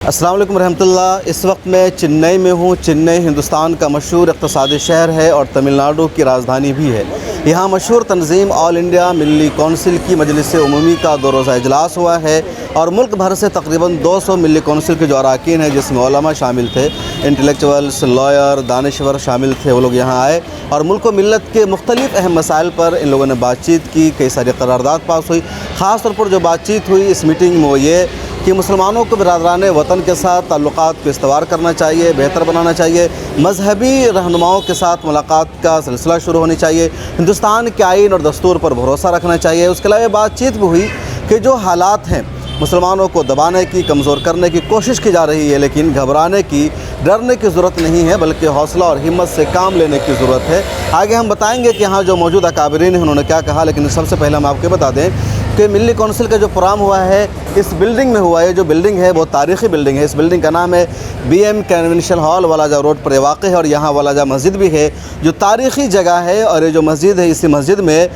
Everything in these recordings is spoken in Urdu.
السلام علیکم ورحمۃ اللہ۔ اس وقت میں چنئی میں ہوں۔ چنئی ہندوستان کا مشہور اقتصادی شہر ہے اور تمل ناڈو کی راجدھانی بھی ہے۔ یہاں مشہور تنظیم آل انڈیا ملی کونسل کی مجلس عمومی کا 2 روزہ اجلاس ہوا ہے اور ملک بھر سے تقریباً 200 ملی کونسل کے جو اراکین ہیں، جس میں علماء شامل تھے، انٹلیکچوئلس، لائر، دانشور شامل تھے، وہ لوگ یہاں آئے اور ملک و ملت کے مختلف اہم مسائل پر ان لوگوں نے بات چیت کی۔ کئی ساری قرارداد پاس ہوئی۔ خاص طور پر جو بات چیت ہوئی اس میٹنگ میں وہ یہ کہ مسلمانوں کو برادران وطن کے ساتھ تعلقات کو استوار کرنا چاہیے، بہتر بنانا چاہیے، مذہبی رہنماؤں کے ساتھ ملاقات کا سلسلہ شروع ہونی چاہیے، ہندوستان کے آئین اور دستور پر بھروسہ رکھنا چاہیے۔ اس کے علاوہ بات چیت بھی ہوئی کہ جو حالات ہیں مسلمانوں کو دبانے کی، کمزور کرنے کی کوشش کی جا رہی ہے، لیکن گھبرانے کی، ڈرنے کی ضرورت نہیں ہے، بلکہ حوصلہ اور ہمت سے کام لینے کی ضرورت ہے۔ آگے ہم بتائیں گے کہ یہاں جو موجود اکابرین ہیں انہوں نے کیا کہا، لیکن سب سے پہلے ہم آپ کو بتا دیں کہ ملی کونسل کا جو پروگرام ہوا ہے اس بلڈنگ میں ہوا ہے۔ جو بلڈنگ ہے وہ تاریخی بلڈنگ ہے۔ اس بلڈنگ کا نام ہے B M convention hall, Walajah road پر واقع ہے اور یہاں والاجہ مسجد بھی ہے جو تاریخی جگہ ہے۔ اور یہ جو مسجد ہے، اسی مسجد میں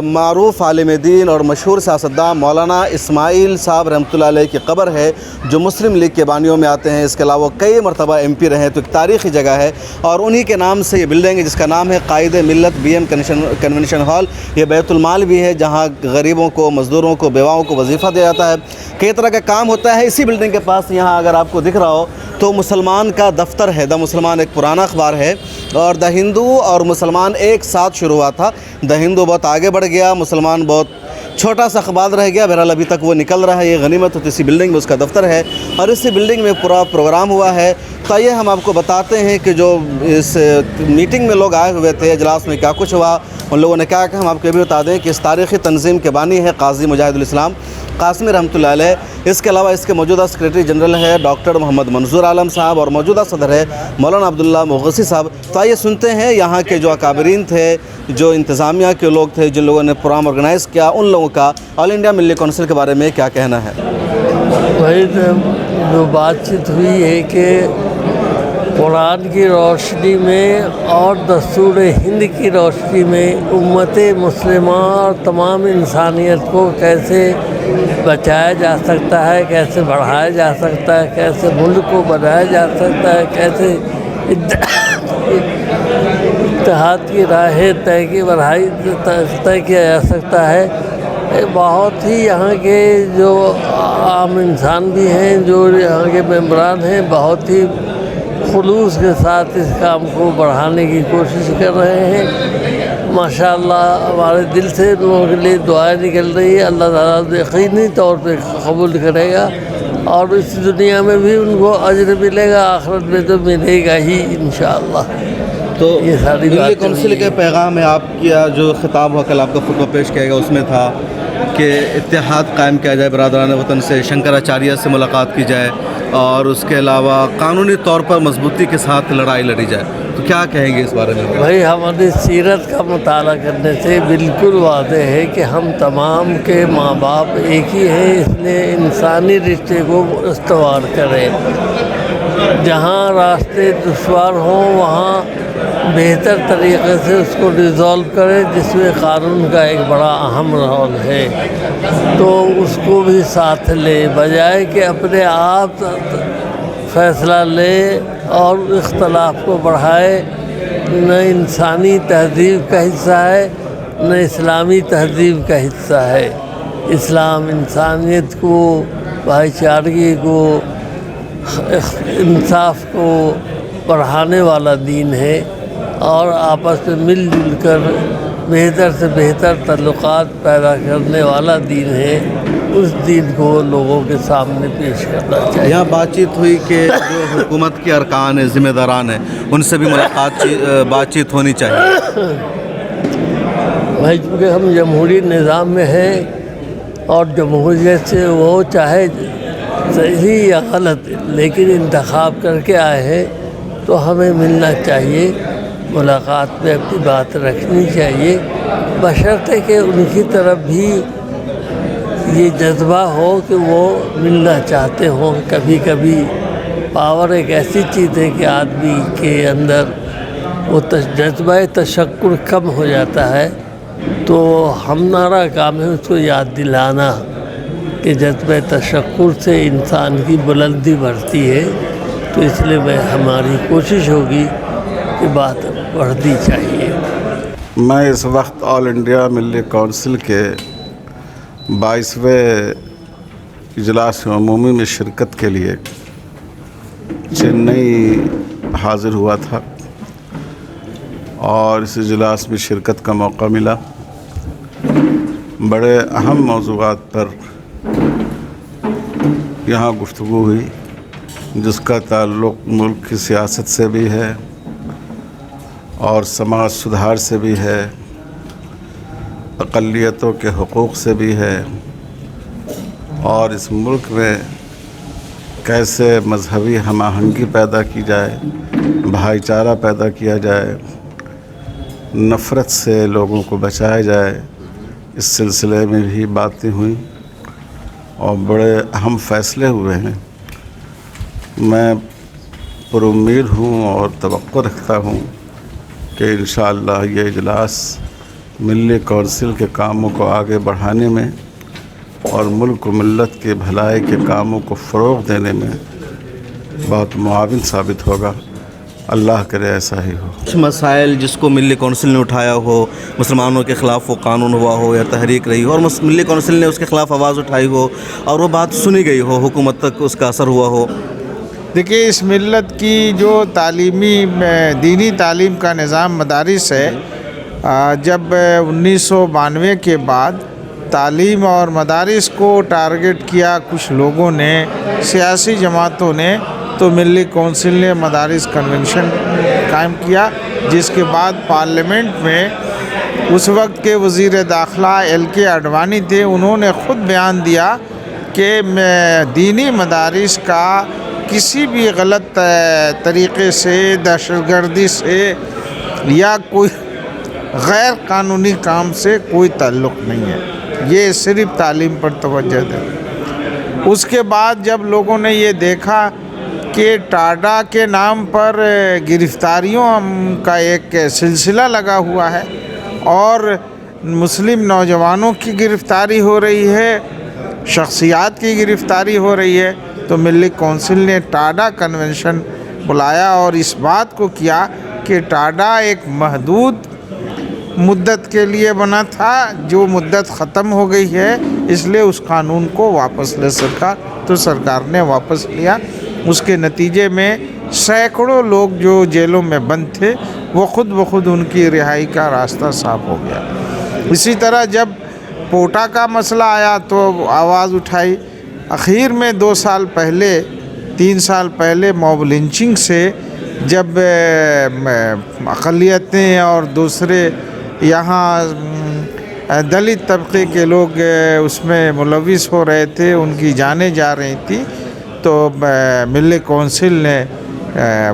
معروف عالم دین اور مشہور سیاستداں مولانا اسماعیل صاحب رحمۃ اللہ علیہ کی قبر ہے، جو مسلم لیگ کے بانیوں میں آتے ہیں۔ اس کے علاوہ کئی مرتبہ ایم پی رہے ہیں، تو ایک تاریخی جگہ ہے اور انہی کے نام سے یہ بلڈنگ ہے جس کا نام ہے قائد ملت بی ایم کنونشن ہال۔ یہ بیت المال بھی ہے جہاں غریبوں کو، مزدوروں کو، بیواؤں کو وظیفہ دیا جاتا ہے۔ کئی طرح کا کام ہوتا ہے اسی بلڈنگ کے پاس۔ یہاں اگر آپ کو دکھ رہا ہو تو مسلمان کا دفتر ہے۔ دا مسلمان ایک پرانا اخبار ہے اور دا ہندو اور مسلمان ایک ساتھ شروع ہوا تھا۔ دا ہندو بہت آگے بڑھ گیا، مسلمان بہت چھوٹا سا اخبار رہ گیا، بہرحال ابھی تک وہ نکل رہا ہے۔ یہ غنیمت ہوتی اسی بلڈنگ میں اس کا دفتر ہے اور اسی بلڈنگ میں پورا پروگرام ہوا ہے۔ تو یہ ہم آپ کو بتاتے ہیں کہ جو اس میٹنگ میں لوگ آئے ہوئے تھے، اجلاس میں کیا کچھ ہوا، ان لوگوں نے کیا کہا۔ ہم آپ کو یہ بھی بتا دیں کہ اس تاریخی تنظیم کے بانی ہے قاضی مجاہد الاسلام قاسمی رحمۃ اللہ علیہ۔ اس کے علاوہ اس کے موجودہ سیکریٹری جنرل ہے ڈاکٹر محمد منظور عالم صاحب اور موجودہ صدر ہے مولانا عبداللہ مغسی صاحب۔ تو آئیے سنتے ہیں یہاں کے جو اکابرین تھے، جو انتظامیہ کے لوگ تھے، جن لوگوں نے پروگرام آرگنائز کیا، ان لوگوں کا آل انڈیا ملی کونسل کے بارے میں کیا کہنا ہے۔ وہی جو بات چیت ہوئی ہے کہ قرآن کی روشنی میں اور دستور ہند کی روشنی میں امت مسلمہ اور تمام انسانیت کو کیسے بچایا جا سکتا ہے، کیسے بڑھایا جا سکتا ہے، کیسے ملک کو بنایا جا سکتا ہے، کیسے اتحاد کی راہیں طے کیا جا سکتا ہے۔ بہت ہی یہاں کے جو عام انسان بھی ہیں، جو یہاں کے ممبران ہیں، بہت ہی خلوص کے ساتھ اس کام کو بڑھانے کی کوشش کر رہے ہیں۔ ماشاءاللہ ہمارے دل سے ان لوگوں کے لیے دعائیں نکل رہی ہے۔ اللہ تعالیٰ یقینی طور پہ قبول کرے گا اور اس دنیا میں بھی ان کو اجر ملے گا، آخرت میں تو ملے گا ہی انشاءاللہ۔ تو یہ ساری ملی کونسل کے پیغام ہے آپ کیا جو خطاب ہوا، کل آپ کا خطبہ پیش کیا گیا، اس میں تھا کہ اتحاد قائم کیا جائے، برادران وطن سے شنکراچاریہ سے ملاقات کی جائے اور اس کے علاوہ قانونی طور پر مضبوطی کے ساتھ لڑائی لڑی جائے۔ تو کیا کہیں گے اس بارے میں؟ بھائی ہماری سیرت کا مطالعہ کرنے سے بالکل واضح ہے کہ ہم تمام کے ماں باپ ایک ہی ہیں، اس لیے انسانی رشتے کو استوار کریں۔ جہاں راستے دشوار ہوں وہاں بہتر طریقے سے اس کو ریزالو کرے، جس میں قانون کا ایک بڑا اہم رول ہے، تو اس کو بھی ساتھ لے، بجائے کہ اپنے آپ فیصلہ لے اور اختلاف کو بڑھائے۔ نہ انسانی تہذیب کا حصہ ہے، نہ اسلامی تہذیب کا حصہ ہے۔ اسلام انسانیت کو، بھائی چارگی کو، انصاف کو بڑھانے والا دین ہے اور آپس میں مل جل کر بہتر سے بہتر تعلقات پیدا کرنے والا دین ہے۔ اس دین کو لوگوں کے سامنے پیش کرنا چاہیے۔ یہاں بات چیت ہوئی کہ جو حکومت کے ارکان ہیں، ذمہ داران ہیں، ان سے بھی بات چیت ہونی چاہیے۔ بھائی چونکہ ہم جمہوری نظام میں ہیں اور جمہوریت سے وہ چاہے صحیح یا غلط لیکن انتخاب کر کے آئے ہیں، تو ہمیں ملنا چاہیے، ملاقات میں اپنی بات رکھنی چاہیے، بشرطے کہ ان کی طرف بھی یہ جذبہ ہو کہ وہ ملنا چاہتے ہوں۔ کبھی کبھی پاور ایک ایسی چیز ہے کہ آدمی کے اندر وہ جذبہ تشکر کم ہو جاتا ہے، تو ہمارا کام ہے اس کو یاد دلانا کہ جذبہ تشکر سے انسان کی بلندی بڑھتی ہے، تو اس لیے ہماری کوشش ہوگی کہ بات بڑھنی چاہیے۔ میں اس وقت آل انڈیا ملی کونسل کے 22ویں اجلاس عمومی میں شرکت کے لیے چنئی حاضر ہوا تھا، اور اس اجلاس میں شرکت کا موقع ملا۔ بڑے اہم موضوعات پر یہاں گفتگو ہوئی، جس کا تعلق ملک کی سیاست سے بھی ہے اور سماج سدھار سے بھی ہے، اقلیتوں کے حقوق سے بھی ہے، اور اس ملک میں کیسے مذہبی ہم آہنگی پیدا کی جائے، بھائی چارہ پیدا کیا جائے، نفرت سے لوگوں کو بچایا جائے، اس سلسلے میں بھی باتیں ہوئیں اور بڑے اہم فیصلے ہوئے ہیں۔ میں پر امید ہوں اور توقع رکھتا ہوں کہ انشاءاللہ یہ اجلاس ملی کونسل کے کاموں کو آگے بڑھانے میں اور ملک و ملت کے بھلائی کے کاموں کو فروغ دینے میں بہت معاون ثابت ہوگا۔ اللہ کرے ایسا ہی ہو۔ کچھ مسائل جس کو ملی کونسل نے اٹھایا ہو، مسلمانوں کے خلاف وہ قانون ہوا ہو یا تحریک رہی ہو، اور ملی کونسل نے اس کے خلاف آواز اٹھائی ہو اور وہ بات سنی گئی ہو، حکومت تک اس کا اثر ہوا ہو۔ دیکھیے، اس ملت کی جو دینی تعلیم کا نظام مدارس ہے، جب 1992 کے بعد تعلیم اور مدارس کو ٹارگٹ کیا کچھ لوگوں نے، سیاسی جماعتوں نے، تو ملی کونسل نے مدارس کنونشن قائم کیا، جس کے بعد پارلیمنٹ میں اس وقت کے وزیر داخلہ LK اڈوانی تھے، انہوں نے خود بیان دیا کہ دینی مدارس کا کسی بھی غلط طریقے سے، دہشت گردی سے یا کوئی غیر قانونی کام سے کوئی تعلق نہیں ہے، یہ صرف تعلیم پر توجہ دے۔ اس کے بعد جب لوگوں نے یہ دیکھا کہ ٹاڈا کے نام پر گرفتاریوں کا ایک سلسلہ لگا ہوا ہے اور مسلم نوجوانوں کی گرفتاری ہو رہی ہے، شخصیات کی گرفتاری ہو رہی ہے، تو ملی کونسل نے ٹاڈا کنونشن بلایا اور اس بات کو کیا کہ ٹاڈا ایک محدود مدت کے لیے بنا تھا، جو مدت ختم ہو گئی ہے، اس لیے اس قانون کو واپس لے سکا، تو سرکار نے واپس لیا۔ اس کے نتیجے میں سینکڑوں لوگ جو جیلوں میں بند تھے، وہ خود بخود ان کی رہائی کا راستہ صاف ہو گیا۔ اسی طرح جب پوٹا کا مسئلہ آیا تو آواز اٹھائی۔ اخیر میں 2 سال پہلے 3 سال پہلے موب لنچنگ سے جب اقلیتیں اور دوسرے یہاں دلت طبقے کے لوگ اس میں ملوث ہو رہے تھے، ان کی جانیں جا رہی تھی، تو ملی کونسل نے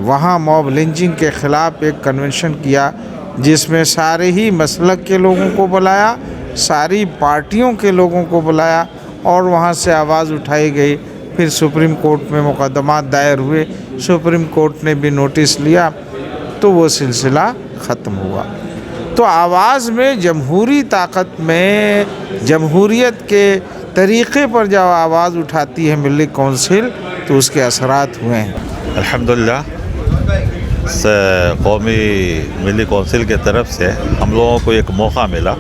وہاں موب لنچنگ کے خلاف ایک کنونشن کیا، جس میں سارے ہی مسلک کے لوگوں کو بلایا، ساری پارٹیوں کے لوگوں کو بلایا، اور وہاں سے آواز اٹھائی گئی۔ پھر سپریم کورٹ میں مقدمات دائر ہوئے، سپریم کورٹ نے بھی نوٹس لیا، تو وہ سلسلہ ختم ہوا۔ تو آواز میں جمہوری طاقت میں، جمہوریت کے طریقے پر جب آواز اٹھاتی ہے ملی کونسل، تو اس کے اثرات ہوئے ہیں۔ الحمدللہ قومی ملی کونسل کے طرف سے ہم لوگوں کو ایک موقع ملا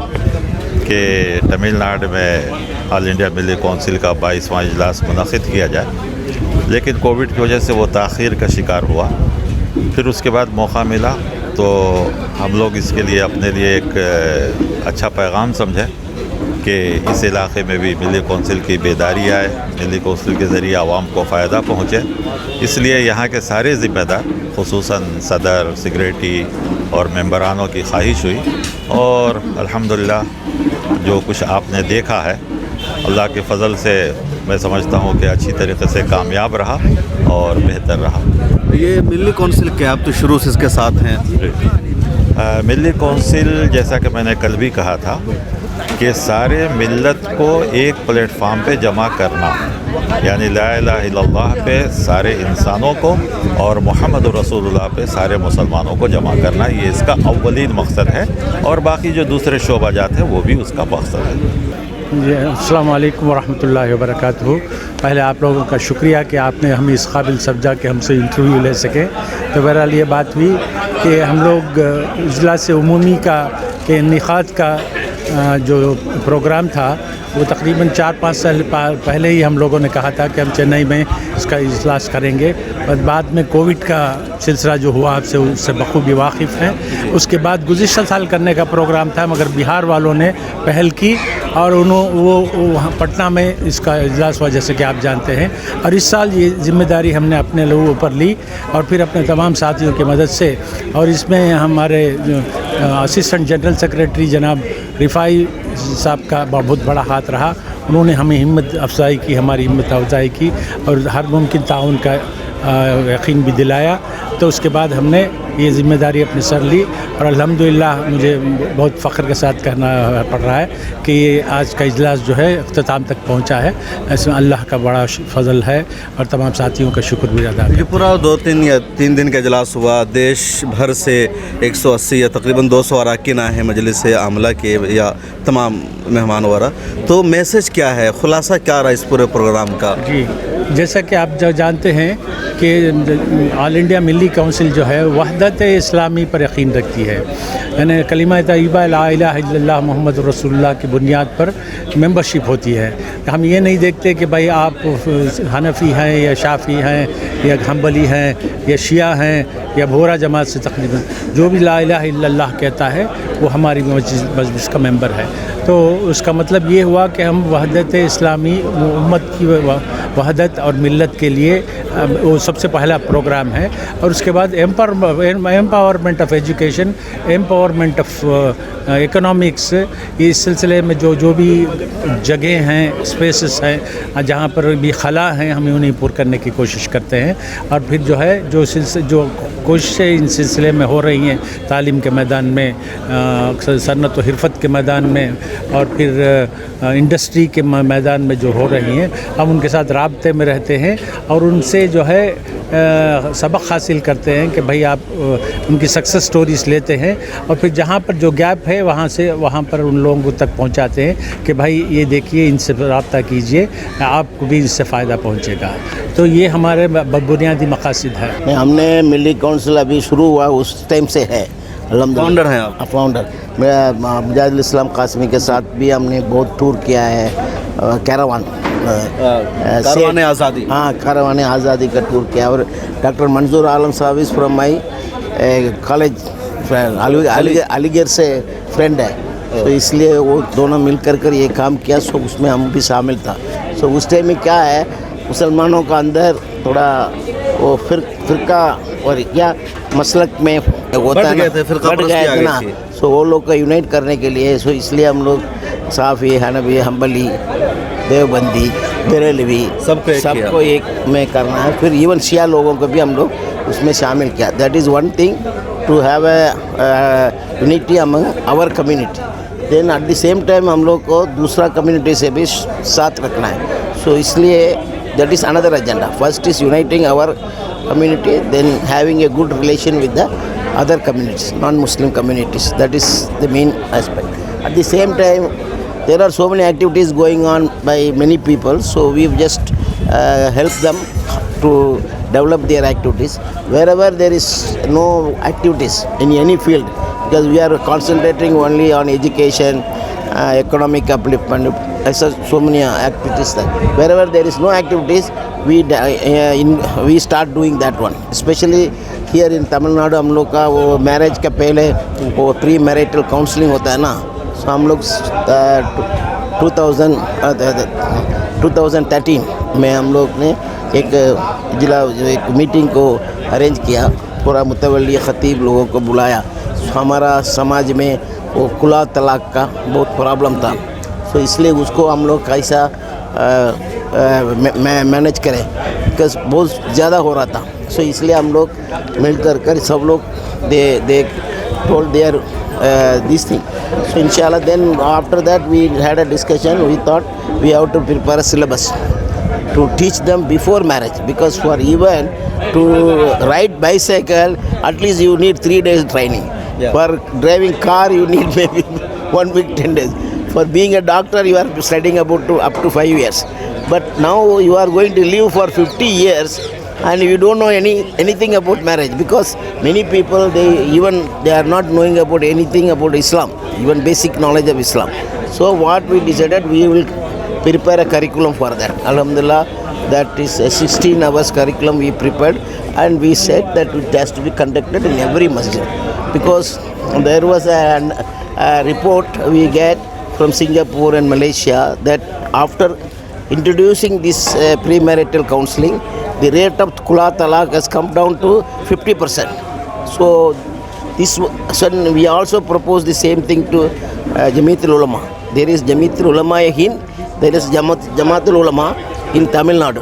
کہ تمل ناڈو میں آل انڈیا ملی کونسل کا 22واں اجلاس منعقد کیا جائے، لیکن کووڈ کی وجہ سے وہ تاخیر کا شکار ہوا۔ پھر اس کے بعد موقع ملا تو ہم لوگ اس کے لیے اپنے لیے ایک اچھا پیغام سمجھے کہ اس علاقے میں بھی ملی کونسل کی بیداری آئے، ملی کونسل کے ذریعے عوام کو فائدہ پہنچے۔ اس لیے یہاں کے سارے ذمہ دار، خصوصاً صدر، سیکریٹری اور ممبرانوں کی خواہش ہوئی، اور الحمدللہ جو کچھ آپ نے دیکھا ہے، اللہ کے فضل سے میں سمجھتا ہوں کہ اچھی طریقے سے کامیاب رہا اور بہتر رہا۔ یہ ملی کونسل کے آپ تو شروع سے اس کے ساتھ ہیں۔ ملی کونسل، جیسا کہ میں نے کل بھی کہا تھا، کہ سارے ملت کو ایک پلیٹ فارم پہ جمع کرنا، یعنی لا الہ الا اللہ پہ سارے انسانوں کو اور محمد رسول اللہ پہ سارے مسلمانوں کو جمع کرنا، یہ اس کا اولین مقصد ہے، اور باقی جو دوسرے شعبہ جات ہیں وہ بھی اس کا مقصد ہے۔ السلام علیکم ورحمۃ اللہ وبرکاتہ. پہلے آپ لوگوں کا شکریہ کہ آپ نے ہمیں اس قابل سمجھا کہ ہم سے انٹرویو لے سکیں. تو بہرحال یہ بات ہوئی کہ ہم لوگ اجلاس عمومی کا کے انعقاد کا جو پروگرام تھا وہ تقریباً 4-5 سال پہلے ہی ہم لوگوں نے کہا تھا کہ ہم چنئی میں اس کا اجلاس کریں گے. اور بعد میں کووڈ کا سلسلہ جو ہوا آپ سے اس سے بخوبی واقف ہیں. اس کے بعد گزشتہ سال کرنے کا پروگرام تھا مگر بہار والوں نے پہل کی اور وہ پٹنہ میں اس کا اجلاس ہوا جیسے کہ آپ جانتے ہیں. اور اس سال یہ ذمہ داری ہم نے اپنے لوگوں اوپر لی اور پھر اپنے تمام ساتھیوں کی مدد سے. اور اس میں ہمارے اسسٹنٹ جنرل سیکریٹری جناب رفائی صاحب کا بہت بڑا ہاتھ رہا. انہوں نے ہمیں ہمت افزائی کی، ہماری ہمت افزائی کی اور ہر ممکن تعاون کا یقین بھی دلایا. تو اس کے بعد ہم نے یہ ذمہ داری اپنے سر لی اور الحمدللہ مجھے بہت فخر کے ساتھ کہنا پڑ رہا ہے کہ یہ آج کا اجلاس جو ہے اختتام تک پہنچا ہے. اس میں اللہ کا بڑا فضل ہے اور تمام ساتھیوں کا شکر بھی ادا. یہ پورا 2-3 یا 3 دن کا اجلاس ہوا. دیش بھر سے 180 یا تقریباً 200 اراکین آئے ہیں مجلس عاملہ کے یا تمام مہمان وغیرہ. تو میسج کیا ہے، خلاصہ کیا رہا اس پورے پروگرام کا؟ جی جیسا کہ آپ جانتے ہیں کہ آل انڈیا ملی کونسل جو ہے وحدت اسلامی پر یقین رکھتی ہے. یعنی کلمہ طیبہ لا الہ الا اللہ محمد رسول اللہ کی بنیاد پر ممبرشپ ہوتی ہے. ہم یہ نہیں دیکھتے کہ بھائی آپ حنفی ہیں یا شافعی ہیں یا حنبلی ہیں یا شیعہ ہیں یا بھورا جماعت سے. تقریباً جو بھی لا الہ الا اللہ کہتا ہے وہ ہماری مجلس کا ممبر ہے. تو اس کا مطلب یہ ہوا کہ ہم وحدت اسلامی امت کی وحدت اور ملت کے لیے وہ سب سے پہلا پروگرام ہے. اور اس کے بعد empowerment of education, empowerment of economics. اس سلسلے میں جو بھی جگہیں ہیں، اسپیسز ہیں جہاں پر بھی خلا ہیں، ہمیں انہیں پور کرنے کی کوشش کرتے ہیں. اور پھر جو ہے جو کوششیں ان سلسلے میں ہو رہی ہیں تعلیم کے میدان میں، صنعت و حرفت کے میدان میں اور پھر انڈسٹری کے میدان میں جو ہو رہی ہیں، ہم ان کے ساتھ رابطے میں رہتے ہیں اور ان سے جو ہے سبق حاصل کرتے ہیں کہ بھئی آپ ان کی سکسیس سٹوریز لیتے ہیں اور پھر جہاں پر جو گیپ ہے وہاں پر ان لوگوں تک پہنچاتے ہیں کہ بھائی یہ دیکھیے، ان سے رابطہ کیجئے، آپ کو بھی اس سے فائدہ پہنچے گا. تو یہ ہمارے بنیادی مقاصد ہے. ہم نے ملی کونسل ابھی شروع ہوا اس ٹائم سے ہے. فاؤنڈر ہیں آپ؟ فاؤنڈر. مجاہد الاسلام قاسمی کے ساتھ بھی ہم نے بہت ٹور کیا ہے. کیراوان آزادی، ہاں کاروان آزادی کا ٹور کیا. اور ڈاکٹر منظور عالم صاحب از فرام مائی کالج علی گڑھ سے فرینڈ ہے. تو اس لیے وہ دونوں مل کر یہ کام کیا. سو اس میں ہم بھی شامل تھا. سو اس ٹائم میں کیا ہے، مسلمانوں کا اندر تھوڑا وہ فرقہ اور کیا مسلک میں ہوتا ہے بڑھ گئے تھے نا. سو وہ لوگ کو یونائٹ کرنے کے لیے سو اس لیے ہم لوگ صافی، حنفی، حنبلی، دیوبندی، بریلوی سب کو ایک میں کرنا ہے. پھر ایون شیعہ لوگوں کو بھی ہم لوگ اس میں شامل کیا. That is one thing to have a unity among our community. Then at the same time ہم لوگ کو دوسرا کمیونٹی سے بھی ساتھ رکھنا ہے. سو اس لیے دیٹ از اندر agenda. First is uniting our community, then having a good relation with the other communities, non-Muslim communities. That is the main aspect. At the same time, there are so many activities going on by many people, so we've just helped them to develop their activities. Wherever there is no activities in any field, because we are concentrating only on education, economic upliftment, so many activities there. Wherever there is no activities, we start doing that one. Especially here in Tamil Nadu, ہم لوگ کا وہ میرج کا پہلے وہ پری میریٹل کاؤنسلنگ ہوتا ہے نا. سو ہم لوگ 2013 میں ہم لوگ نے ایک میٹنگ کو ارینج کیا. پورا متولی خطیب لوگوں کو بلایا. ہمارا سماج میں وہ کھلا طلاق کا بہت پرابلم تھا. سو اس لیے اس کو ہم لوگ کیسا مینیج کریں، بکاز بہت زیادہ ہو رہا تھا. سو اس لیے ہم لوگ مل کر سب لوگ they told their this thing. So inshallah then after that we had a discussion. We thought we have to prepare a syllabus to teach them before marriage, because for even to ride bicycle at least you need 3 days training. For driving car you need maybe 1 week 10 days. For being a doctor, you are studying about up to 5 years. But now you are going to live for 50 years and you don't know anything about marriage, because many people, they are not knowing about anything about Islam, even basic knowledge of Islam. So what we decided, we will prepare a curriculum for that. Alhamdulillah, that is a 16 hours curriculum we prepared, and we said that it has to be conducted in every masjid, because there was a report we get from Singapore and Malaysia that after introducing this premarital counseling, the rate of Khula Talaq has come down to 50%. So we also propose the same thing to Jamiatul Ulama. There is Jamiatul Ulama Hind, there is Jamaatul Ulama in Tamil Nadu.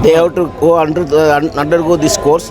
they have to go undergo this course,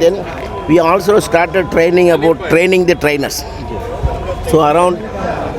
then we also started training the trainers. So around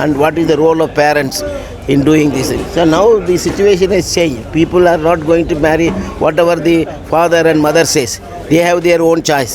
and what is the role of parents in doing this. So now the situation has changed. People are not going to marry whatever the father and mother says. They have their own choice.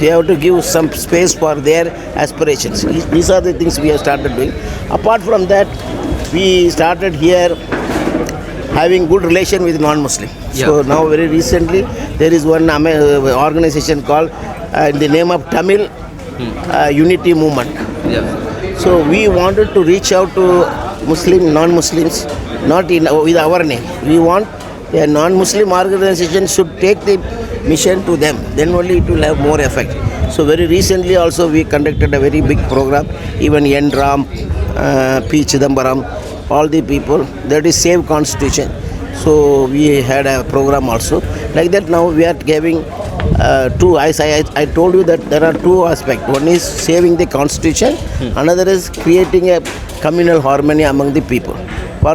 they have to give some space for their aspirations. These are the things we have started doing. Apart from that, we started here having good relation with non-Muslim. So now very recently there is one organization called in the name of Tamil Unity Movement. So we wanted to reach out to non-Muslims, not with our name. We want a non-Muslim organization should take the mission to them. Then only it will have more effect. So very recently also we conducted a very big program. Even N. Ram, P. Chidambaram, all the people. That is Save Constitution. So we had a program also. Like that now we are giving two. I told you that there are 2 aspects. One is saving the constitution, another is creating a communal harmony among the people. For